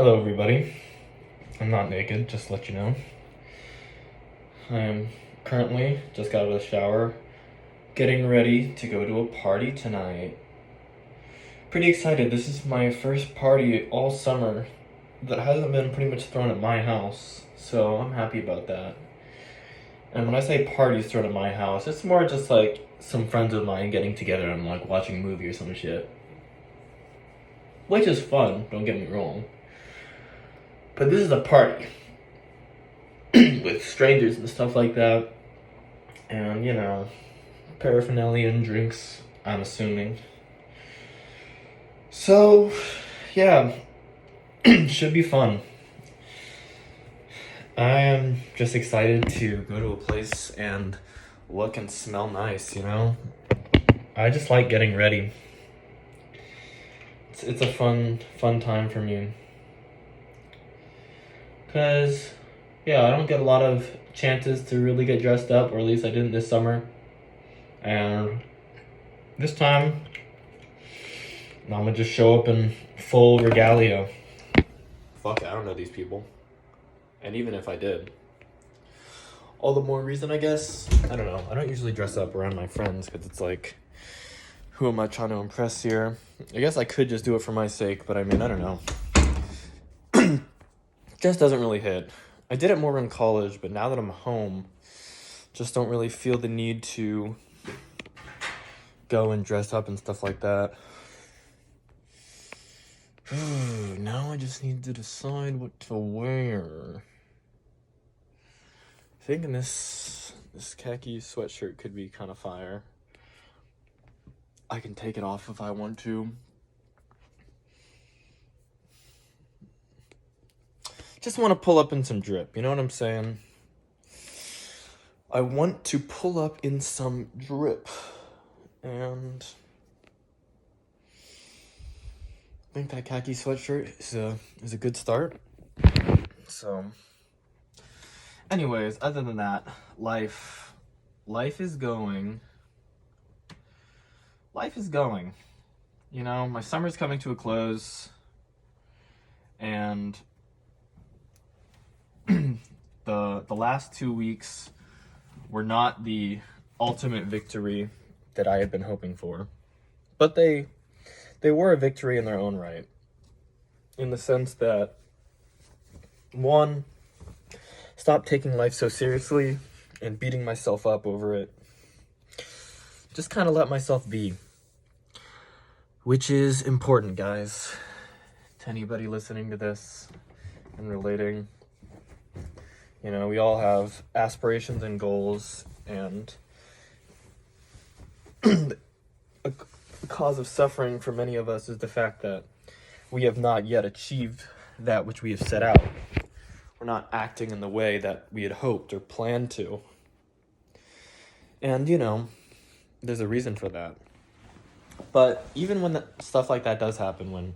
Hello, everybody. I'm not naked, just to let you know. I'm currently just got out of the shower, getting ready to go to a party tonight. Pretty excited. This is my first party all summer that hasn't been pretty much thrown at my house, so I'm happy about that. And when I say parties thrown at my house, it's more just like some friends of mine getting together and like watching a movie or some shit. Which is fun, don't get me wrong. But this is a party with strangers and stuff like that. And, paraphernalia and drinks, I'm assuming. So, yeah, should be fun. I am just excited to go to a place and look and smell nice, I just like getting ready. It's a fun time for me. Because, yeah, I don't get a lot of chances to really get dressed up, or at least I didn't this summer. And this time, I'm gonna just show up in full regalia. Fuck it, I don't know these people. And even if I did, all the more reason, I guess. I don't know. I don't usually dress up around my friends because it's like, who am I trying to impress here? I guess I could just do it for my sake, but I mean, I don't know. Just doesn't really hit. I did it more in college, but now that I'm home, just don't really feel the need to go and dress up and stuff like that. Now I just need to decide what to wear. Thinking this khaki sweatshirt could be kind of fire. I can take it off if I want to. Just want to pull up in some drip, you know what I'm saying? I want to pull up in some drip. And I think that khaki sweatshirt is a good start. So, anyways, other than that, life is going. Life is going. My summer's coming to a close, and the last 2 weeks were not the ultimate victory that I had been hoping for, but they were a victory in their own right, in the sense that, one, stop taking life so seriously and beating myself up over it. Just kind of let myself be, which is important, guys, to anybody listening to this and relating. We all have aspirations and goals, and a cause of suffering for many of us is the fact that we have not yet achieved that which we have set out. We're not acting in the way that we had hoped or planned to. And, there's a reason for that. But even when stuff like that does happen, when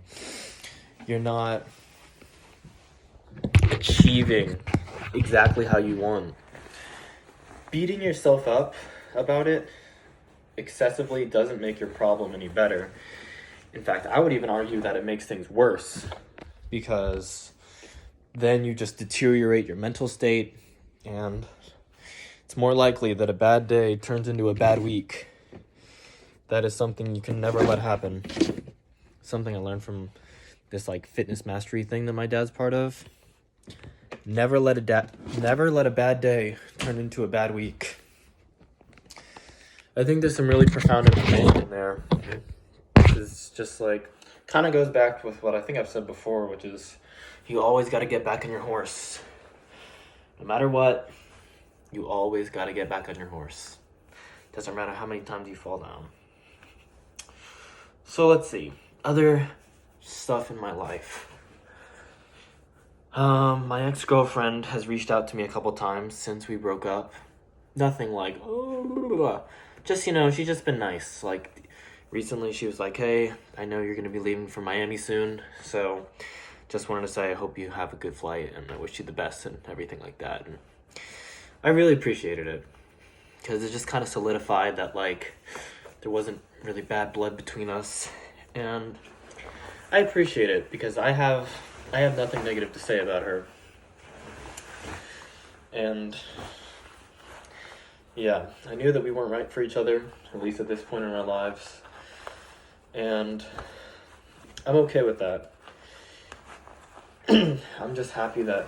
you're not achieving exactly how you want, beating yourself up about it excessively doesn't make your problem any better. In fact, I would even argue that it makes things worse, because then you just deteriorate your mental state, and it's more likely that a bad day turns into a bad week. That is something you can never let happen. Something I learned from this fitness mastery thing that my dad's part of. Never let a bad day turn into a bad week. I think there's some really profound information in there. It's just kind of goes back with what I think I've said before, which is you always got to get back on your horse. No matter what, you always got to get back on your horse. Doesn't matter how many times you fall down. So let's see. Other stuff in my life. My ex-girlfriend has reached out to me a couple times since we broke up. Nothing like, just, she's just been nice. Recently she was like, hey, I know you're going to be leaving for Miami soon, so just wanted to say I hope you have a good flight, and I wish you the best and everything like that. And I really appreciated it, because it just kind of solidified that, there wasn't really bad blood between us, and I appreciate it, because I have I have nothing negative to say about her. And yeah, I knew that we weren't right for each other, at least at this point in our lives. And I'm okay with that. I'm just happy that,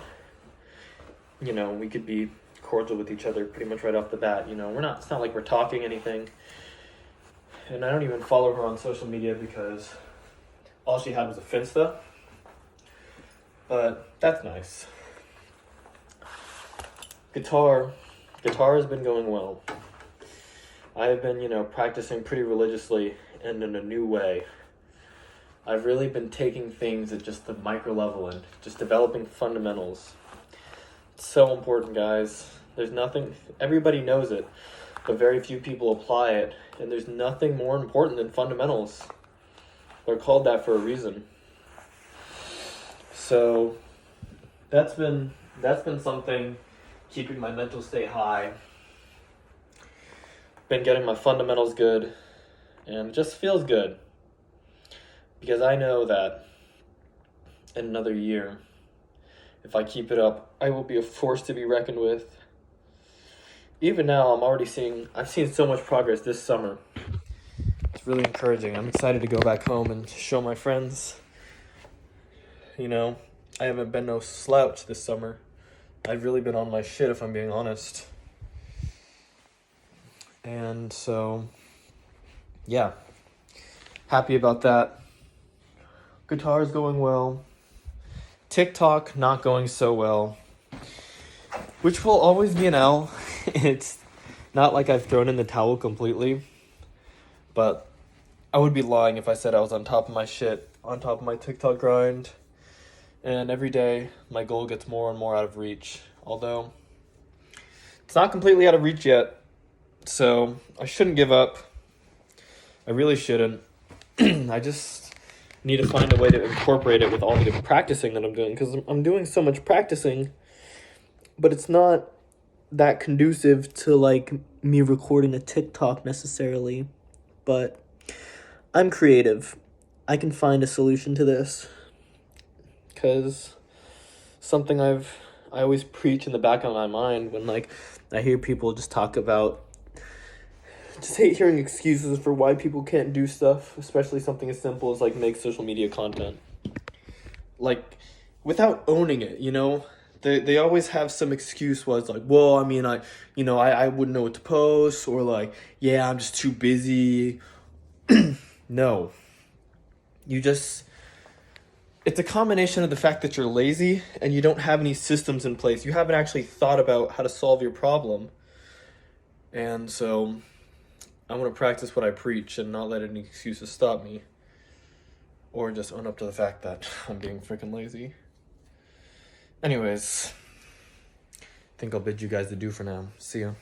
we could be cordial with each other pretty much right off the bat. It's not like we're talking anything. And I don't even follow her on social media because all she had was a Finsta. But that's nice. Guitar has been going well. I have been, practicing pretty religiously and in a new way. I've really been taking things at just the micro level and just developing fundamentals. It's so important, guys. Everybody knows it, but very few people apply it, and there's nothing more important than fundamentals. They're called that for a reason. So that's been something, keeping my mental state high. Been getting my fundamentals good, and it just feels good. Because I know that in another year, if I keep it up, I will be a force to be reckoned with. Even now, I've seen so much progress this summer. It's really encouraging. I'm excited to go back home and show my friends. I haven't been no slouch this summer. I've really been on my shit, if I'm being honest. And so, yeah, happy about that. Guitar's going well. TikTok not going so well, which will always be an L. It's not like I've thrown in the towel completely, but I would be lying if I said I was on top of my shit, on top of my TikTok grind. And every day, my goal gets more and more out of reach. Although, it's not completely out of reach yet. So, I shouldn't give up. I really shouldn't. I just need to find a way to incorporate it with all the practicing that I'm doing. Because I'm doing so much practicing, but it's not that conducive to, me recording a TikTok necessarily. But I'm creative. I can find a solution to this. Because something I always preach in the back of my mind when I hear people just talk about, just hate hearing excuses for why people can't do stuff, especially something as simple as make social media content. Without owning it, they always have some excuse was I wouldn't know what to post, or I'm just too busy. No. It's a combination of the fact that you're lazy and you don't have any systems in place. You haven't actually thought about how to solve your problem. And so I want to practice what I preach and not let any excuses stop me. Or just own up to the fact that I'm being freaking lazy. Anyways, I think I'll bid you guys adieu for now. See ya.